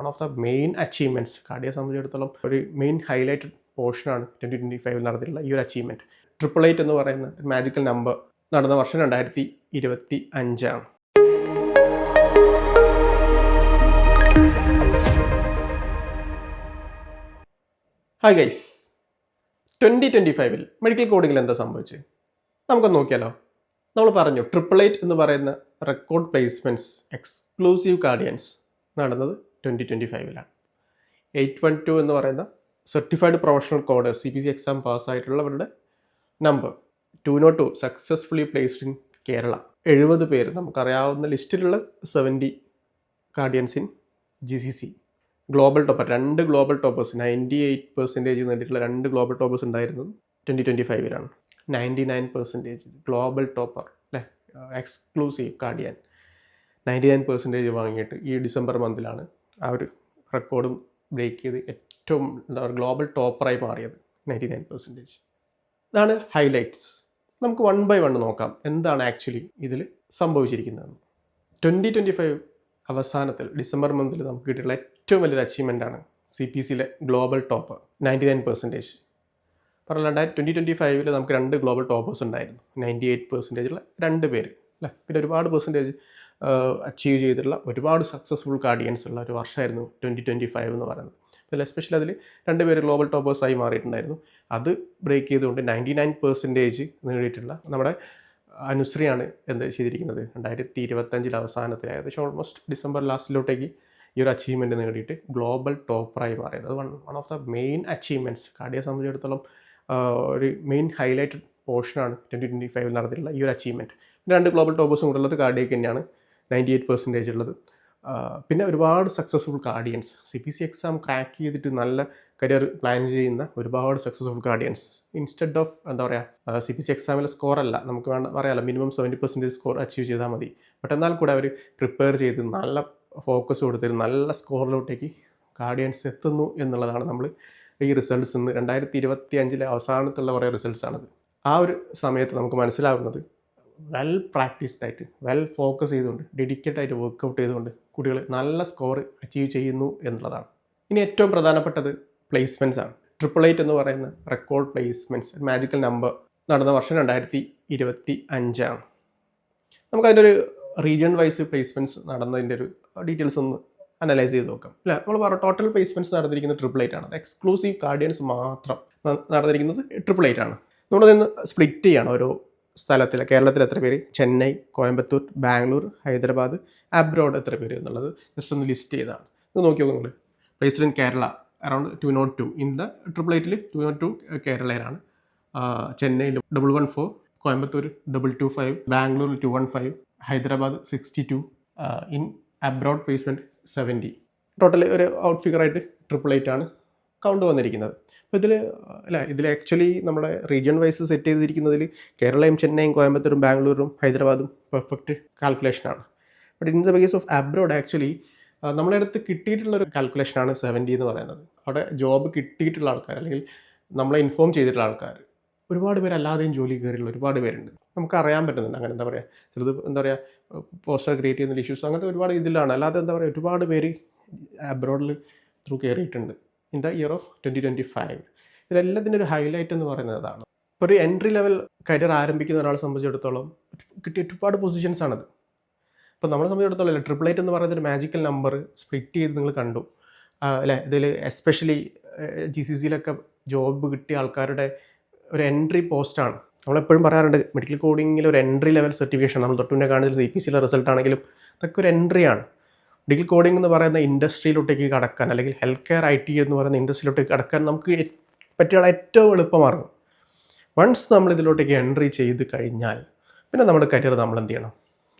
One of the main achievements കാർഡിയെ സംബന്ധിച്ചിടത്തോളം ഒരു മെയിൻ ഹൈലൈറ്റഡ് പോർഷനാണ് 2025 നടന്നിട്ടുള്ള ഈ ഒരു അച്ചീവ്മെൻറ്റ്. 888 എന്ന് പറയുന്ന മാജിക്കൽ നമ്പർ നടന്ന വർഷം 2025. ഹായ് ഗൈസ്, 2025 മെഡിക്കൽ കോഡിങ്ങിൽ എന്താ സംഭവിച്ചത് നമുക്കൊന്ന് നോക്കിയാലോ. നമ്മൾ പറഞ്ഞു 888 എന്ന് പറയുന്ന റെക്കോർഡ് പ്ലേസ്മെൻറ്റ്സ് എക്സ്ക്ലൂസീവ് കാർഡിയൻസ് നടന്നത് 2025 812 എന്ന് പറയുന്ന certified professional code CPC exam പാസ്സായിട്ടുള്ളവരുടെ number 202 successfully placed in Kerala. 70 പേര് നമുക്കറിയാവുന്ന ലിസ്റ്റിലുള്ള 70 കാർഡിയൻസ് in GCC. Global topper 2 global toppers 98% നേടിയിട്ടുള്ള 2 ഗ്ലോബൽ ടോപ്പേഴ്സ് ഉണ്ടായിരുന്നത് 2025 99% ഗ്ലോബൽ ടോപ്പർ അല്ലേ, എക്സ്ക്ലൂസീവ് കാർഡിയൻ 99% വാങ്ങിയിട്ട് ഈ ഡിസംബർ മന്തിലാണ് ആ ഒരു റെക്കോർഡും ബ്രേക്ക് ചെയ്ത് ഏറ്റവും ഗ്ലോബൽ ടോപ്പറായി മാറിയത് 99%. ഇതാണ് ഹൈലൈറ്റ്സ്. നമുക്ക് 1 by 1 നോക്കാം എന്താണ് ആക്ച്വലി ഇതിൽ സംഭവിച്ചിരിക്കുന്നതെന്ന്. 2025 അവസാനത്തിൽ ഡിസംബർ മന്തിൽ നമുക്ക് കിട്ടിയുള്ള ഏറ്റവും വലിയൊരു അച്ചീവ്മെൻ്റാണ് CPCയിലെ ഗ്ലോബൽ ടോപ്പർ 99%. പറഞ്ഞാൽ 2025 നമുക്ക് 2 ഗ്ലോബൽ ടോപ്പേഴ്സ് ഉണ്ടായിരുന്നു. 98% 2 പേര് അല്ലേ. പിന്നെ ഒരുപാട് പെർസെൻറ്റേജ് അച്ചീവ് ചെയ്തിട്ടുള്ള ഒരുപാട് സക്സസ്ഫുൾ കാർഡിയൻസ് ഉള്ള ഒരു വർഷമായിരുന്നു 2025 എന്ന് പറയുന്നത്. അതിൽ എസ്പെഷ്യലി അതിൽ 2 പേര് ഗ്ലോബൽ ടോപ്പേഴ്സായി മാറിയിട്ടുണ്ടായിരുന്നു. അത് ബ്രേക്ക് ചെയ്തുകൊണ്ട് 99% നേടിയിട്ടുള്ള നമ്മുടെ അനുശ്രീയാണ് എന്ത് ചെയ്തിരിക്കുന്നത് 2025 അവസാനത്തിൽ ഏകദേശം ഓൾമോസ്റ്റ് ഡിസംബർ ലാസ്റ്റിലോട്ടേക്ക് ഈ ഒരു അച്ചീവ്മെൻറ്റ് നേടിയിട്ട് ഗ്ലോബൽ ടോപ്പറായി മാറിയത്. അത് one of the main achievements കാർഡിയെ സംബന്ധിച്ചിടത്തോളം ഒരു മെയിൻ ഹൈലൈറ്റഡ് പോർഷനാണ് 2025 നടന്നിട്ടുള്ള ഈ ഒരു അച്ചീവ്മെൻറ്റ്. 2 ഗ്ലോബൽ ടോപ്പേഴ്സും കൂടെ ഉള്ളത് കാർഡിയക്ക് തന്നെയാണ് 98% ഉള്ളത്. പിന്നെ ഒരുപാട് സക്സസ്ഫുൾ കാർഡിയൻസ് CPC എക്സാം ക്രാക്ക് ചെയ്തിട്ട് നല്ല കരിയർ പ്ലാൻ ചെയ്യുന്ന ഒരുപാട് സക്സസ്ഫുൾ കാർഡിയൻസ് ഇൻസ്റ്റെഡ് ഓഫ് എന്താ പറയുക CPC എക്സാമിലെ സ്കോറല്ല നമുക്ക് പറയാമല്ലോ, മിനിമം 70% സ്കോർ അച്ചീവ് ചെയ്താൽ മതി. ബട്ട് എന്നാൽ കൂടെ അവർ പ്രിപ്പയർ ചെയ്ത് നല്ല ഫോക്കസ് കൊടുത്തിട്ട് നല്ല സ്കോറിലോട്ടേക്ക് കാർഡിയൻസ് എത്തുന്നു എന്നുള്ളതാണ് നമ്മൾ ഈ റിസൾട്ട്സ് ഇന്ന് 2025 അവസാനത്തുള്ള കുറേ റിസൾട്ട്സാണത്. ആ ഒരു സമയത്ത് നമുക്ക് മനസ്സിലാവുന്നത് വെൽ പ്രാക്ടീസ്ഡ് ആയിട്ട് വെൽ ഫോക്കസ് ചെയ്തുകൊണ്ട് ഡെഡിക്കേറ്റ് ആയിട്ട് വർക്കൗട്ട് ചെയ്തുകൊണ്ട് കുട്ടികൾ നല്ല സ്കോർ അച്ചീവ് ചെയ്യുന്നു എന്നുള്ളതാണ്. ഇനി ഏറ്റവും പ്രധാനപ്പെട്ടത് പ്ലേസ്മെൻറ്റ്സ് ആണ്. 888 എന്ന് പറയുന്ന റെക്കോർഡ് പ്ലേസ്മെൻറ്റ്സ് മാജിക്കൽ നമ്പർ നടന്ന വർഷം 2025. നമുക്കതിൻ്റെ ഒരു റീജിയൺ വൈസ് പ്ലേസ്മെൻറ്റ്സ് നടന്നതിൻ്റെ ഒരു ഡീറ്റെയിൽസ് ഒന്ന് അനലൈസ് ചെയ്ത് നോക്കാം അല്ലേ. നമ്മൾ പറഞ്ഞു ടോട്ടൽ പ്ലേസ്മെൻറ്റ്സ് നടന്നിരിക്കുന്നത് 888 ആണ്. എക്സ്ക്ലൂസീവ് കാർഡിയൻസ് മാത്രം നടന്നിരിക്കുന്നത് 888 ആണ്. നമ്മളതിന്ന് സ്പ്ലിറ്റ് ചെയ്യണം ഓരോ സ്ഥലത്തിൽ. കേരളത്തിൽ എത്ര പേര്, ചെന്നൈ, കോയമ്പത്തൂർ, ബാംഗ്ലൂർ, ഹൈദരാബാദ്, അബ്രോഡ് എത്ര പേര് എന്നുള്ളത് ജസ്റ്റ് ഒന്ന് ലിസ്റ്റ് ചെയ്താണ്. ഇത് നോക്കി നോക്കുക നിങ്ങൾ. Placed in Kerala around 202 in the 888 202 കേരളയിലാണ്. ചെന്നൈയിൽ 114, Coimbatore 225, Bangalore 215, Hyderabad 62, in abroad placement 70. Total ഒരു ഔട്ട് ഫിഗറായിട്ട് 888 ആണ് കൗണ്ട് വന്നിരിക്കുന്നത്. അപ്പോൾ ഇതിൽ ആക്ച്വലി നമ്മുടെ റീജിയൺ വൈസ് സെറ്റ് ചെയ്തിരിക്കുന്നതിൽ കേരളയും ചെന്നൈയും കോയമ്പത്തൂരും ബാംഗ്ലൂരും ഹൈദരാബാദും പെർഫെക്റ്റ് കാൽക്കുലേഷനാണ്. But in the case of abroad actually നമ്മുടെ അടുത്ത് കിട്ടിയിട്ടുള്ളൊരു കാൽക്കുലേഷനാണ് 70 എന്ന് പറയുന്നത്. അവിടെ ജോബ് കിട്ടിയിട്ടുള്ള ആൾക്കാർ അല്ലെങ്കിൽ നമ്മളെ ഇൻഫോം ചെയ്തിട്ടുള്ള ആൾക്കാർ ഒരുപാട് പേര് അല്ലാതെയും ജോലി കയറിയുള്ള ഒരുപാട് പേരുണ്ട്. നമുക്ക് അറിയാൻ പറ്റുന്നുണ്ട്. അങ്ങനെ എന്താ പറയുക, ചിലത് എന്താ പറയുക പോസ്റ്റർ ക്രിയേറ്റ് ചെയ്യുന്ന ഇഷ്യൂസ് അങ്ങനത്തെ ഒരുപാട് ഇതിലാണ്. അല്ലാതെ എന്താ പറയുക ഒരുപാട് പേര് അബ്രോഡിൽ ത്രൂ കയറിയിട്ടുണ്ട് ഇൻ ദ ഇയർ ഓഫ് 2025. ഇതിലെല്ലാത്തിൻ്റെ ഒരു ഹൈലൈറ്റ് എന്ന് പറയുന്നത് അതാണ്. ഇപ്പോൾ ഒരു എൻട്രി ലെവൽ കരിയർ ആരംഭിക്കുന്ന ഒരാളെ സംബന്ധിച്ചിടത്തോളം കിട്ടിയ ഒരുപാട് പൊസിഷൻസ് ആണത്. അപ്പോൾ നമ്മളെ സംബന്ധിച്ചിടത്തോളം 888 എന്ന് പറയുന്ന ഒരു മാജിക്കൽ നമ്പർ സ്പ്ലിറ്റ് ചെയ്ത് നിങ്ങൾ കണ്ടു അല്ലേ. ഇതിൽ എസ്പെഷ്യലി GCCയിലൊക്കെ ജോബ് കിട്ടിയ ആൾക്കാരുടെ ഒരു എൻട്രി പോസ്റ്റാണ്. നമ്മളെപ്പോഴും പറയാറുണ്ട് മെഡിക്കൽ കോഡിങ്ങിൽ ഒരു എൻട്രി ലെവൽ സർട്ടിഫിക്കേഷൻ നമ്മൾ തൊട്ടുമുന്നേ കാണുന്നത് CPCയിലെ റിസൾട്ട് ആണെങ്കിലും അതൊക്കെ ഒരു എൻട്രിയാണ്. മെഡിക്കൽ കോഡിംഗ് എന്ന് പറയുന്ന ഇൻഡസ്ട്രിയിലോട്ടേക്ക് കടക്കാൻ അല്ലെങ്കിൽ ഹെൽത്ത് കെയർ IT എന്ന് പറയുന്ന ഇൻഡസ്ട്രിയിലോട്ടേക്ക് കടക്കാൻ നമുക്ക് പറ്റിയുള്ള ഏറ്റവും എളുപ്പമാർഗ്ഗം. വൺസ് നമ്മൾ ഇതിലോട്ടേക്ക് എൻട്രി ചെയ്ത് കഴിഞ്ഞാൽ പിന്നെ നമ്മുടെ കരിയർ നമ്മൾ എന്ത് ചെയ്യണം,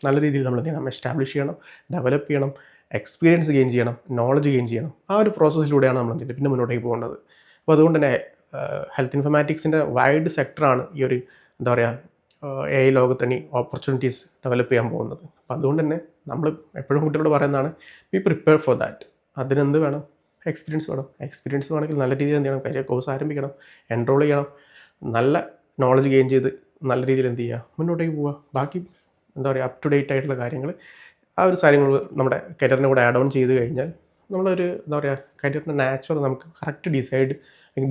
നല്ല രീതിയിൽ നമ്മൾ എന്ത് ചെയ്യണം, എസ്റ്റാബ്ലിഷ് ചെയ്യണം, ഡെവലപ്പ് ചെയ്യണം, എക്സ്പീരിയൻസ് ഗെയിൻ ചെയ്യണം, നോളജ് ഗെയിൻ ചെയ്യണം. ആ ഒരു പ്രോസസ്സിലൂടെയാണ് നമ്മൾ എന്ത് ചെയ്യുന്നത് പിന്നെ മുന്നോട്ടേക്ക് പോകേണ്ടത്. അപ്പോൾ അതുകൊണ്ട് തന്നെ ഹെൽത്ത് ഇൻഫർമാറ്റിക്സിൻ്റെ വൈഡ് സെക്ടറാണ് ഈ ഒരു എന്താ പറയുക AI ലോകത്തണി ഓപ്പർച്യൂണിറ്റീസ് ഡെവലപ്പ് ചെയ്യാൻ പോകുന്നത്. അപ്പോൾ അതുകൊണ്ട് തന്നെ നമ്മൾ എപ്പോഴും കുട്ടികളോട് പറയുന്നതാണ് ബി പ്രിപ്പയർ ഫോർ ദാറ്റ്. അതിനെന്ത് വേണം, എക്സ്പീരിയൻസ് വേണം. എക്സ്പീരിയൻസ് വേണമെങ്കിൽ നല്ല രീതിയിൽ എന്ത് ചെയ്യണം, കരിയർ കോഴ്സ് ആരംഭിക്കണം, എൻറോൾ ചെയ്യണം, നല്ല നോളജ് ഗെയിൻ ചെയ്ത് നല്ല രീതിയിൽ എന്ത് ചെയ്യുക മുന്നോട്ടേക്ക് പോവുക. ബാക്കി എന്താ പറയുക അപ് ടു ഡേറ്റ് ആയിട്ടുള്ള കാര്യങ്ങൾ ആ ഒരു കാര്യങ്ങൾ നമ്മുടെ കരിയറിനെ കൂടെ ആഡ് ഓൺ ചെയ്ത് കഴിഞ്ഞാൽ നമ്മളൊരു എന്താ പറയുക കരിയറിൻ്റെ നാച്ചുറൽ നമുക്ക് കറക്റ്റ്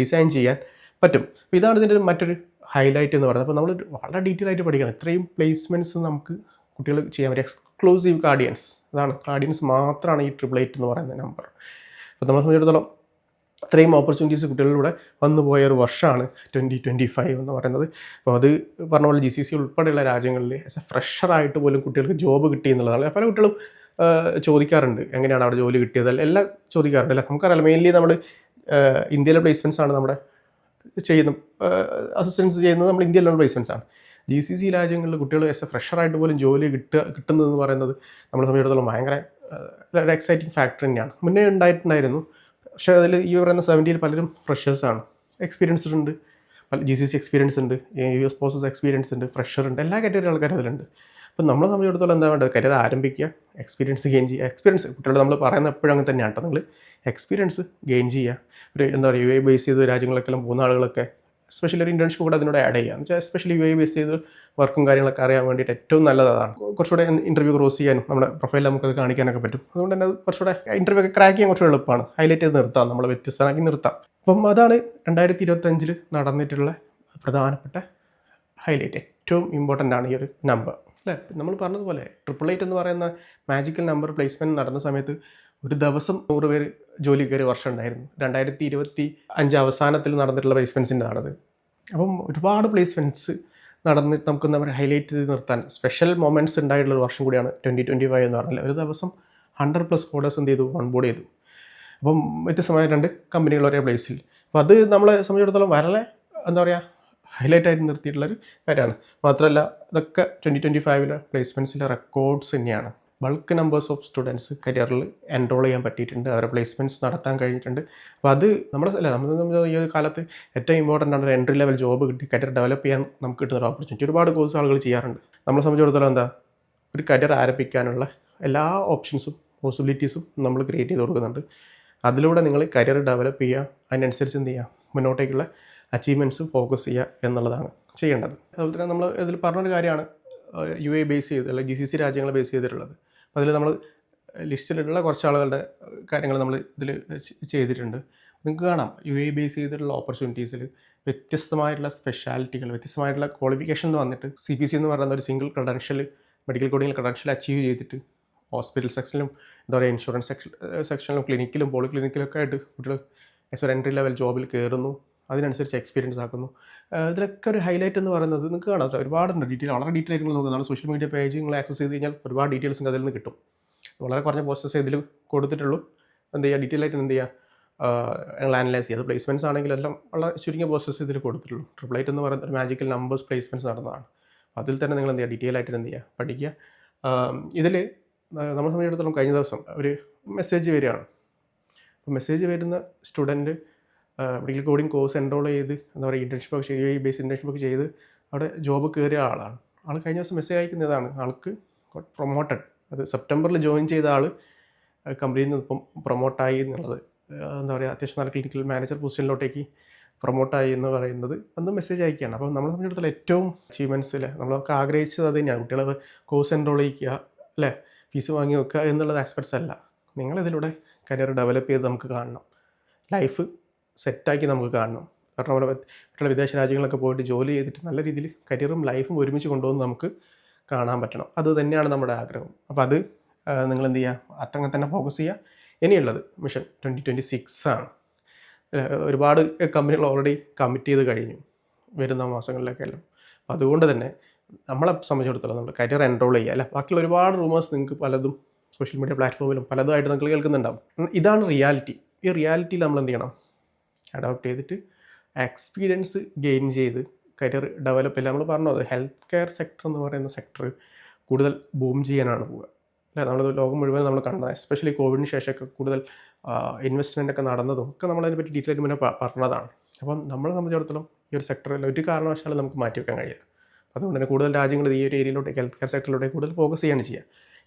ഡിസൈൻ ചെയ്യാൻ പറ്റും. അപ്പോൾ ഇതാണ് ഇതിൻ്റെ മറ്റൊരു ഹൈലൈറ്റ് എന്ന് പറയുന്നത്. അപ്പോൾ നമ്മൾ വളരെ ഡീറ്റെയിൽ ആയിട്ട് പഠിക്കണം. ഇത്രയും പ്ലേസ്മെൻറ്റ്സ് നമുക്ക് കുട്ടികൾ ചെയ്യാൻ പറ്റും. എക്സ്ക്ലൂസീവ് ഗാർഡിയൻസ്, അതാണ് ഗാർഡിയൻസ് മാത്രമാണ് ഈ 888 എന്ന് പറയുന്ന നമ്പർ. അപ്പോൾ നമ്മളെ സംബന്ധിച്ചിടത്തോളം അത്രയും ഓപ്പർച്യൂണിറ്റീസ് കുട്ടികളിലൂടെ വന്നു പോയ ഒരു വർഷമാണ് 2025 എന്ന് പറയുന്നത്. അപ്പോൾ അത് പറഞ്ഞ പോലെ GCC ഉൾപ്പെടെയുള്ള രാജ്യങ്ങളിൽ ആസ് എ ഫ്രഷറായിട്ട് പോലും കുട്ടികൾക്ക് ജോബ് കിട്ടി എന്നുള്ളതാണ്. പല കുട്ടികളും ചോദിക്കാറുണ്ട് എങ്ങനെയാണ് അവിടെ ജോലി കിട്ടിയത്, എല്ലാം ചോദിക്കാറുണ്ട് അല്ലേ. നമുക്കറിയാം മെയിൻലി നമ്മൾ ഇന്ത്യയിലെ പ്ലേസ്മെൻറ്റ്സ് ആണ് നമ്മുടെ അസിസ്റ്റൻസ് ചെയ്യുന്നത്, നമ്മൾ ഇന്ത്യയിലുള്ള പ്ലേസ്മെൻറ്റ്സ് ആണ്. GCC രാജ്യങ്ങളിൽ കുട്ടികൾ ആസ് എ ഫ്രഷറായിട്ട് പോലും ജോലി കിട്ടുന്നതെന്ന് പറയുന്നത് നമ്മളെ സംബന്ധിച്ചിടത്തോളം ഭയങ്കര ഒരു എക്സൈറ്റിംഗ് ഫാക്ടർ തന്നെയാണ്. മുന്നേ ഉണ്ടായിട്ടുണ്ടായിരുന്നു, പക്ഷേ അതിൽ ഈ പറയുന്ന 70 പലരും ഫ്രഷേഴ്സാണ്. എക്സ്പീരിയൻസ്ഡ് ഉണ്ട്, GCC എക്സ്പീരിയൻസ് ഉണ്ട്, US പോസ്റ്റസ് എക്സ്പീരിയൻസ് ഉണ്ട്, ഫ്രഷർ ഉണ്ട്, എല്ലാ കാറ്റഗറി ആൾക്കാരും അതിലുണ്ട്. അപ്പം നമ്മളെ സംബന്ധിച്ചിടത്തോളം എന്താ വേണ്ടത്, കരിയർ ആരംഭിക്കുക, എക്സ്പീരിയൻസ് ഗെയിൻ ചെയ്യുക. എക്സ്പീരിയൻസ് കുട്ടികൾ നമ്മൾ പറയുന്നത് എപ്പോഴും അങ്ങനെ തന്നെയാണ് കേട്ടോ. നിങ്ങൾ എക്സ്പീരിയൻസ് ഗെയിൻ ചെയ്യുക. ഒരു എന്താ പറയുക UAE ബേസ് ചെയ്ത് രാജ്യങ്ങളൊക്കെ പോകുന്ന ആളുകളൊക്കെ എസ്പെഷ്യലി ഒരു ഇൻറ്റേൺഷിപ്പ് കൂടെ അതിനോട് ആഡ് ചെയ്യുക എന്ന് വെച്ചാൽ എസ്പെഷ്യലി UAE ബേസ് ചെയ്ത് വർക്കും കാര്യങ്ങളൊക്കെ അറിയാൻ വേണ്ടിയിട്ട് ഏറ്റവും നല്ലത് അതാണ്. കുറച്ചുകൂടെ ഇൻ്റർവ്യൂ ക്രോസ് ചെയ്യാനും നമ്മുടെ പ്രൊഫൈൽ നമുക്കത് കാണിക്കാനൊക്കെ പറ്റും. അതുകൊണ്ട് തന്നെ അത് കുറച്ചുകൂടെ ഇൻ്റർവ്യൂ ഒക്കെ ക്രാക്ക് ചെയ്യാൻ കുറച്ചുകൂടെ എളുപ്പമാണ്. ഹൈലൈറ്റ് ചെയ്ത് നിർത്താം, നമ്മൾ വ്യത്യസ്തമാക്കി നിർത്താം. അപ്പം അതാണ് 2025 നടന്നിട്ടുള്ള പ്രധാനപ്പെട്ട ഹൈലൈറ്റ്. ഏറ്റവും ഇമ്പോർട്ടൻ്റ് ആണ് ഈ ഒരു നമ്പർ അല്ലേ. നമ്മൾ പറഞ്ഞതുപോലെ 888 എന്ന് പറയുന്ന മാജിക്കൽ നമ്പർ പ്ലേസ്മെൻറ്റ് നടന്ന സമയത്ത് ഒരു ദിവസം 100 പേര് ജോലി കയറിയ വർഷം ഉണ്ടായിരുന്നു. 2025 അവസാനത്തിൽ നടന്നിട്ടുള്ള പ്ലേസ്മെൻറ്റ്സിൻ്റെ ആണത്. അപ്പം ഒരുപാട് പ്ലേസ്മെൻറ്റ്സ് നടന്നിട്ട് നമുക്ക് എന്താ പറയുക ഹൈലൈറ്റ് ചെയ്ത് നിർത്താൻ സ്പെഷ്യൽ മൊമെൻറ്റ്സ് ഉണ്ടായിട്ടുള്ള ഒരു വർഷം കൂടിയാണ് 2025 എന്ന് പറഞ്ഞാൽ. ഒരു ദിവസം 100+ കോഡേഴ്സ് എന്ത് ചെയ്തു, ഓൺബോർഡ് ചെയ്തു. അപ്പം വ്യത്യസ്തമായ 2 കമ്പനികൾ ഒരേ പ്ലേസിൽ. അപ്പോൾ അത് നമ്മളെ സംബന്ധിച്ചിടത്തോളം വളരെ എന്താ പറയുക ഹൈലൈറ്റ് ആയിട്ട് നിർത്തിയിട്ടുള്ളൊരു കാര്യമാണ്. മാത്രമല്ല ഇതൊക്കെ 2025 പ്ലേസ്മെൻറ്റ്സിലെ റെക്കോർഡ്സ് തന്നെയാണ്. ബൾക്ക് നമ്പേഴ്സ് ഓഫ് സ്റ്റുഡൻസ് കരിയറിൽ എൻറോൾ ചെയ്യാൻ പറ്റിയിട്ടുണ്ട്, അവരെ പ്ലേസ്മെൻറ്റ്സ് നടത്താൻ കഴിഞ്ഞിട്ടുണ്ട്. അപ്പോൾ അത് നമ്മൾ ഈ ഒരു കാലത്ത് ഏറ്റവും ഇമ്പോർട്ടൻ്റ് ആണ് ഒരു എൻട്രി ലെവൽ ജോബ് കിട്ടി കരിയർ ഡെവലപ്പ് ചെയ്യാൻ നമുക്ക് കിട്ടുന്ന ഒരു ഓപ്പർച്യൂണിറ്റി. ഒരുപാട് കോഴ്സ് ആളുകൾ ചെയ്യാറുണ്ട്. നമ്മളെ സംബന്ധിച്ചിടത്തോളം എന്താ ഒരു കരിയർ ആരംഭിക്കാനുള്ള എല്ലാ ഓപ്ഷൻസും പോസിബിലിറ്റീസും നമ്മൾ ക്രിയേറ്റ് ചെയ്ത് കൊടുക്കുന്നുണ്ട്. അതിലൂടെ നിങ്ങൾ കരിയർ ഡെവലപ്പ് ചെയ്യുക, അതിനനുസരിച്ച് എന്ത് ചെയ്യുക, മുന്നോട്ടേക്കുള്ള അച്ചീവ്മെൻറ്റ്സ് ഫോക്കസ് ചെയ്യുക എന്നുള്ളതാണ് ചെയ്യേണ്ടത്. അതുപോലെ തന്നെ നമ്മൾ ഇതിൽ പറഞ്ഞൊരു കാര്യമാണ് UAE ബേസ് ചെയ്ത് അല്ലെങ്കിൽ GCC രാജ്യങ്ങളെ ബേസ് ചെയ്തിട്ടുള്ളത്. അപ്പോൾ അതിൽ നമ്മൾ ലിസ്റ്റിലുള്ള കുറച്ച് ആളുകളുടെ കാര്യങ്ങൾ നമ്മൾ ഇതിൽ ചെയ്തിട്ടുണ്ട്. നിങ്ങൾക്ക് കാണാം UAE ബേസ് ചെയ്തിട്ടുള്ള ഓപ്പർച്യൂണിറ്റീസിൽ വ്യത്യസ്തമായിട്ടുള്ള സ്പെഷ്യാലിറ്റികൾ, വ്യത്യസ്തമായിട്ടുള്ള ക്വാളിഫിക്കേഷൻ എന്ന് വന്നിട്ട് CPC എന്ന് പറയുന്ന ഒരു സിംഗിൾ ക്രെഡൻഷ്യൽ മെഡിക്കൽ കോഡിങ്ങിൽ ക്രെഡൻഷ്യൽ അച്ചീവ് ചെയ്തിട്ട് ഹോസ്പിറ്റൽ സെക്ഷനിലും എന്താ പറയുക ഇൻഷുറൻസ് സെക്ഷനിലും ക്ലിനിക്കിലും പോളിക്ലിനിക്കിലൊക്കെ ആയിട്ട് കുട്ടികൾ ഒരു എൻട്രി ലെവൽ ജോബിൽ കയറുന്നു, അതിനനുസരിച്ച് എക്സ്പീരിയൻസ് ആക്കുന്നു. ഇതിലൊക്കെ ഒരു ഹൈലൈറ്റ് എന്ന് പറയുന്നത് നിങ്ങൾക്ക് കാണാം ഒരുപാടുണ്ട്. വളരെ ഡീറ്റെയിൽ ആയിട്ട് നിങ്ങൾ നോക്കുക. സോഷ്യൽ മീഡിയ പേജ് നിങ്ങൾ ആക്സസ് ചെയ്ത് കഴിഞ്ഞാൽ ഒരുപാട് ഡീറ്റെയിൽസ് അതിൽ നിന്ന് കിട്ടും. വളരെ കുറഞ്ഞ പോസ്റ്റേഴ്സ് ഇതിൽ കൊടുത്തിട്ടുള്ളൂ. എന്ത് ചെയ്യുക, ഡീറ്റെയിൽ ആയിട്ട് എന്ത് ചെയ്യുക, ഞങ്ങൾ അനലൈസ് ചെയ്യുക. അത് പ്ലേസ്മെൻറ്റ്സ് ആണെങ്കിലെല്ലാം വളരെ ചുരുങ്ങിയ പോസ്റ്റേഴ്സ് ഇതിൽ കൊടുത്തിട്ടുള്ളൂ. 888 എന്ന് പറയുന്ന ഒരു മാജിക്കൽ നമ്പേഴ്സ് പ്ലേസ്മെൻറ്റ്സ് നടന്നതാണ്. അതിൽ തന്നെ നിങ്ങൾ എന്ത് ചെയ്യുക, ഡീറ്റെയിൽ ആയിട്ട് എന്ത് ചെയ്യുക, പഠിക്കുക. ഇതിൽ നമ്മളെ സംബന്ധിച്ചിടത്തോളം കഴിഞ്ഞ ദിവസം ഒരു മെസ്സേജ് വരികയാണ്. അപ്പോൾ മെസ്സേജ് വരുന്ന student medical coding course enrol ചെയ്ത് എന്താ പറയുക ഇൻറ്റേൺഷിപ്പ് ഒക്കെ UAE ബേസ് ഇൻറ്റേൺഷിപ്പ് ഒക്കെ ചെയ്ത് അവിടെ ജോബ് കയറിയ ആളാണ്. ആൾ കഴിഞ്ഞ ദിവസം മെസ്സേജ് അയക്കുന്നതാണ്, ആൾക്ക് പ്രൊമോട്ടഡ്. അത് സെപ്റ്റംബറിൽ ജോയിൻ ചെയ്ത ആൾ കമ്പനിയിൽ നിന്ന് ഇപ്പം പ്രൊമോട്ടായി എന്നുള്ളത്, എന്താ പറയുക അത്യാവശ്യം നല്ല ക്ലിനിക്കൽ മാനേജർ പൊസിഷനിലോട്ടേക്ക് പ്രൊമോട്ടായി എന്ന് പറയുന്നത് അന്ന് മെസ്സേജ് അയക്കുകയാണ്. അപ്പോൾ നമ്മളെ സംബന്ധിച്ചിടത്തോളം ഏറ്റവും അച്ചീവ്മെൻറ്റ്സിൽ നമ്മളൊക്കെ ആഗ്രഹിച്ചത് അത് തന്നെയാണ്. കുട്ടികളത് കോഴ്സ് എൻറോൾ ചെയ്യിക്കുക അല്ലേ, ഫീസ് വാങ്ങി വെക്കുക എന്നുള്ളത് ആസ്പെക്ട്സ് അല്ല. നിങ്ങളിതിലൂടെ കരിയർ ഡെവലപ്പ് ചെയ്ത് നമുക്ക് കാണണം, ലൈഫ് സെറ്റാക്കി നമുക്ക് കാണണം. കാരണം നമ്മൾ മറ്റുള്ള വിദേശ രാജ്യങ്ങളൊക്കെ പോയിട്ട് ജോലി ചെയ്തിട്ട് നല്ല രീതിയിൽ കരിയറും ലൈഫും ഒരുമിച്ച് കൊണ്ടുപോകുന്ന നമുക്ക് കാണാൻ പറ്റണം. അത് തന്നെയാണ് നമ്മുടെ ആഗ്രഹം. അപ്പോൾ അത് നിങ്ങൾ എന്ത് ചെയ്യുക, അതങ്ങനെ തന്നെ ഫോക്കസ് ചെയ്യുക. ഇനിയുള്ളത് മിഷൻ 2026 ആണ്. ഒരുപാട് കമ്പനികൾ ഓൾറെഡി കമ്മിറ്റ് ചെയ്ത് കഴിഞ്ഞു വരുന്ന മാസങ്ങളിലൊക്കെ എല്ലാം. അതുകൊണ്ട് തന്നെ നമ്മളെ സംബന്ധിച്ചിടത്തോളം നമ്മൾ കരിയർ എൻറോൾ ചെയ്യുക അല്ല. ബാക്കിയുള്ള ഒരുപാട് റൂമേഴ്സ് നിങ്ങൾക്ക് പലതും സോഷ്യൽ മീഡിയ പ്ലാറ്റ്ഫോമിലും പലതുമായിട്ട് നിങ്ങൾ കേൾക്കുന്നുണ്ടാവും. ഇതാണ് റിയാലിറ്റി. ഈ റിയാലിറ്റിയിൽ നമ്മൾ എന്ത് ചെയ്യണം, അഡോപ്റ്റ് ചെയ്തിട്ട് എക്സ്പീരിയൻസ് ഗെയിൻ ചെയ്ത് കരിയർ ഡെവലപ്പ് ചെയ്യാൻ. നമ്മൾ പറഞ്ഞത് ഹെൽത്ത് കെയർ സെക്ടർ എന്ന് പറയുന്ന സെക്ടർ കൂടുതൽ ബൂം ചെയ്യാനാണ് പോവുക അല്ലേ. നമ്മൾ ലോകം മുഴുവൻ നമ്മൾ കണ്ടത്, എസ്പെഷ്യലി കോവിഡിന് ശേഷമൊക്കെ കൂടുതൽ ഇൻവെസ്റ്റ്മെൻ്റ് ഒക്കെ നടന്നതും ഒക്കെ നമ്മളതിനെപ്പറ്റി ഡീറ്റെയിൽ ആയിട്ട് മുന്നേ പറഞ്ഞതാണ്. അപ്പം നമ്മളെ സംബന്ധിച്ചിടത്തോളം ഈ ഒരു സെക്ടറിൽ ഒരു കാരണവശാലും നമുക്ക് മാറ്റി വെക്കാൻ കഴിയില്ല. അതുകൊണ്ട് തന്നെ കൂടുതൽ രാജ്യങ്ങൾ ഈ ഒരു ഏരിയയിലോട്ട് ഹെൽത്ത് കെയർ സെക്ടറിലോട്ട് കൂടുതൽ ഫോക്കസ് ചെയ്യാണ് ചെയ്യുക.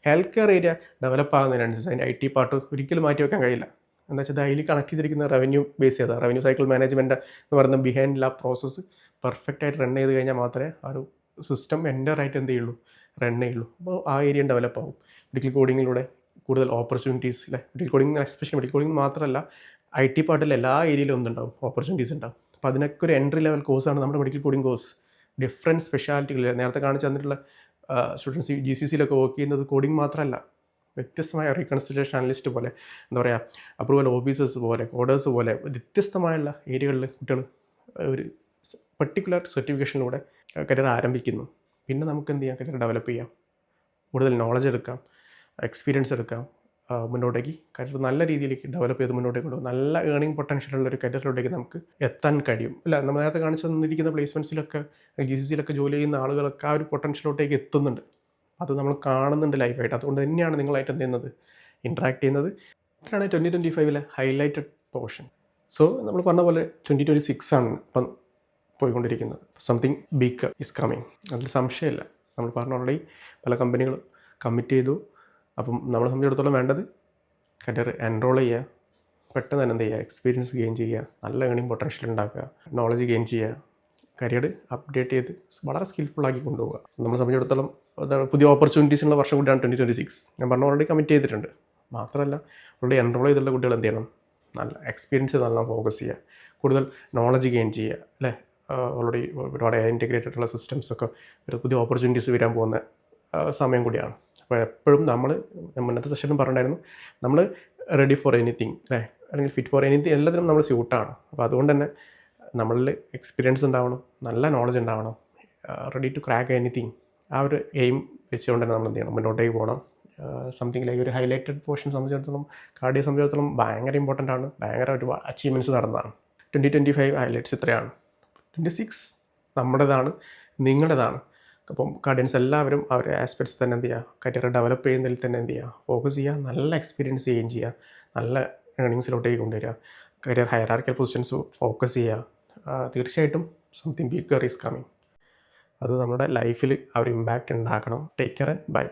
ഹെൽത്ത് കെയർ ഏരിയ ഡെവലപ്പ് ആകുന്നതിനനുസരിച്ച് അതിൻ്റെ IT പാർട്ട് ഒരിക്കലും മാറ്റി വെക്കാൻ കഴിയില്ല. എന്താ വെച്ചാൽ ഡെയിലി കണക്ട് ചെയ്തിരിക്കുന്ന റവന്യൂ ബേസ് ചെയ്താൽ റവന്യൂ സൈക്കിൾ മാനേജ്മെൻറ്റ് എന്ന് പറയുന്ന ബിഹൈൻഡിൽ ആ പ്രോസസ്സ് പെർഫെക്റ്റ് ആയിട്ട് റൺ ചെയ്ത് കഴിഞ്ഞാൽ മാത്രമേ ആ ഒരു സിസ്റ്റം എൻ്റർ ആയിട്ട് എന്ത് ചെയ്യുള്ളൂ, റൺ ചെയ്യുള്ളൂ. അപ്പോൾ ആ ഏരിയ ഡെവലപ്പ് ആകും. മെഡിക്കൽ കോഡിങ്ങിലൂടെ കൂടുതൽ ഓപ്പർച്യൂണിറ്റീസ് അല്ലേ. Medical coding especially medical coding മാത്രമല്ല, IT പാർട്ടിൽ എല്ലാ ഏരിയയിലും ഒന്നുണ്ടാവും, ഓപ്പർച്യൂണിറ്റീസ് ഉണ്ടാവും. അപ്പോൾ അതിനൊക്കെ ഒരു എൻട്രി ലെവൽ കോഴ്സാണ് നമ്മുടെ മെഡിക്കൽ കോഡിങ് കോഴ്സ്. ഡിഫറെൻറ്റ് സ്പെഷ്യാലിറ്റികളിൽ നേരത്തെ കാണിച്ചു തന്നിട്ടുള്ള സ്റ്റുഡൻസ് GCCയിലൊക്കെ വർക്ക് ചെയ്യുന്നത് കോഡിങ് മാത്രമല്ല, വ്യത്യസ്തമായ റീകൺസിലേഷൻ അനലിസ്റ്റ് പോലെ, എന്താ പറയുക, അപ്രൂവൽ ഓഫീസേഴ്സ് പോലെ, കോഡേഴ്സ് പോലെ വ്യത്യസ്തമായുള്ള ഏരിയകളിൽ കുട്ടികൾ ഒരു പെർട്ടിക്കുലർ സർട്ടിഫിക്കേഷനിലൂടെ കരിയർ ആരംഭിക്കുന്നു. പിന്നെ നമുക്ക് എന്ത് ചെയ്യാം, കരിയർ ഡെവലപ്പ് ചെയ്യാം, കൂടുതൽ നോളജ് എടുക്കാം, എക്സ്പീരിയൻസ് എടുക്കാം, മുന്നോട്ടേക്ക് കരിയർ നല്ല രീതിയിലേക്ക് ഡെവലപ്പ് ചെയ്ത് മുന്നോട്ടേക്ക് കൊണ്ടുപോകും. നല്ല ഏർണിംഗ് പൊട്ടൻഷ്യലുള്ള ഒരു കരിയറിലോട്ടേക്ക് നമുക്ക് എത്താൻ കഴിയും. അല്ല, നമ്മൾ നേരത്തെ കാണിച്ചു തന്നിരിക്കുന്ന പ്ലേസ്മെൻറ്റ്സിലൊക്കെ GCCയിലൊക്കെ ജോലി ചെയ്യുന്ന ആളുകളൊക്കെ ആ ഒരു പൊട്ടൻഷ്യലോട്ടേക്ക് എത്തുന്നുണ്ട്. അത് നമ്മൾ കാണുന്നുണ്ട് ലൈഫായിട്ട്. അതുകൊണ്ട് തന്നെയാണ് നിങ്ങളായിട്ട് എന്ത് ചെയ്യുന്നത്, ഇൻട്രാക്ട് ചെയ്യുന്നത്. ഇതാണ് 2025 ഹൈലൈറ്റഡ് പോർഷൻ. സോ നമ്മൾ പറഞ്ഞ പോലെ 2026 ആണ് ഇപ്പം പോയിക്കൊണ്ടിരിക്കുന്നത്. സംതിങ് ബിഗ് ഈസ് കമ്മിങ്, അതിൽ സംശയമില്ല. നമ്മൾ പറഞ്ഞ ഓൾറെഡി പല കമ്പനികളും കമ്മിറ്റ് ചെയ്തു. അപ്പം നമ്മളെ സംബന്ധിച്ചിടത്തോളം വേണ്ടത് കരിയർ എൻറോൾ ചെയ്യുക, പെട്ടെന്ന് തന്നെ എന്ത് ചെയ്യുക, എക്സ്പീരിയൻസ് ഗെയിൻ ചെയ്യുക, നല്ല ഏർണിംഗ് പൊട്ടൻഷ്യൽ ഉണ്ടാക്കുക, നോളജ് ഗെയിൻ ചെയ്യുക, കരിയർ അപ്ഡേറ്റ് ചെയ്ത് വളരെ സ്കിൽഫുള്ളാക്കി കൊണ്ടുപോകുക. നമ്മളെ സംബന്ധിച്ചിടത്തോളം പുതിയ ഓപ്പർച്യൂണിറ്റീസുള്ള വർഷം കൂടിയാണ് 2026. ഞാൻ പറഞ്ഞ ഓൾറെഡി കമ്മിറ്റ് ചെയ്തിട്ടുണ്ട്. മാത്രമല്ല ഓൾറെഡി എൻറോൾ ചെയ്തിട്ടുള്ള കുട്ടികൾ എന്ത് ചെയ്യണം, നല്ല എക്സ്പീരിയൻസ് നല്ല ഫോക്കസ് ചെയ്യുക, കൂടുതൽ നോളജ് ഗെയിൻ ചെയ്യുക അല്ലേ. ഓൾറെഡി ഒരുപാട് ഇൻറ്റഗ്രേറ്റഡ് ഉള്ള സിസ്റ്റംസൊക്കെ ഒരു പുതിയ ഓപ്പർച്യൂണിറ്റീസ് വരാൻ പോകുന്ന സമയം കൂടിയാണ്. അപ്പോൾ എപ്പോഴും നമ്മൾ മുന്നത്തെ സെഷനും പറഞ്ഞിട്ടുണ്ടായിരുന്നു, നമ്മൾ റെഡി ഫോർ എനിത്തിങ് അല്ലേ, അല്ലെങ്കിൽ ഫിറ്റ് ഫോർ എനിത്തിങ്, എല്ലാത്തിനും നമ്മൾ സ്യൂട്ടാണ്. അപ്പോൾ അതുകൊണ്ട് തന്നെ നമ്മളിൽ എക്സ്പീരിയൻസ് ഉണ്ടാവണം, നല്ല നോളജ് ഉണ്ടാവണം, റെഡി ടു ക്രാക്ക് എനിത്തിങ്. ആ ഒരു എയിം വെച്ചുകൊണ്ട് തന്നെ നമ്മൾ എന്ത് ചെയ്യണം, മുന്നോട്ടേക്ക് പോകണം. സംതിങ് ലൈക്ക് ഒരു ഹൈലൈറ്റഡ് പോർഷൻ സംബന്ധിച്ചിടത്തോളം, കാർഡിയെ സംബന്ധിച്ചിടത്തോളം ഭയങ്കര ഇമ്പോർട്ടൻ്റ് ആണ്, ഭയങ്കര ഒരു അച്ചീവ്മെൻറ്റ്സ് നടന്നതാണ്. 2025 ഹൈലൈറ്റ്സ് ഇത്രയാണ്. 26 നമ്മുടേതാണ്, നിങ്ങളുടേതാണ്. അപ്പം ഗാർഡിയൻസ് എല്ലാവരും അവരുടെ ആസ്പെക്ട്സ് തന്നെ എന്ത് ചെയ്യുക, കരിയർ ഡെവലപ്പ് ചെയ്യുന്നതിൽ തന്നെ എന്ത് ചെയ്യുക, ഫോക്കസ് ചെയ്യുക, നല്ല എക്സ്പീരിയൻസ് ഗെയിൻ ചെയ്യുക, നല്ല ഏർണിങ്സിലോട്ടേക്ക് കൊണ്ടുവരിക, കരിയർ ഹയറാർക്കിയൽ പൊസിഷൻസ് ഫോക്കസ് ചെയ്യുക. തീർച്ചയായിട്ടും സംതിങ് ബിഗർ ഈസ് കമ്മിങ്. അത് നമ്മുടെ ലൈഫിൽ ആ ഒരു ഇമ്പാക്റ്റ് ഉണ്ടാക്കണം. Take care and by.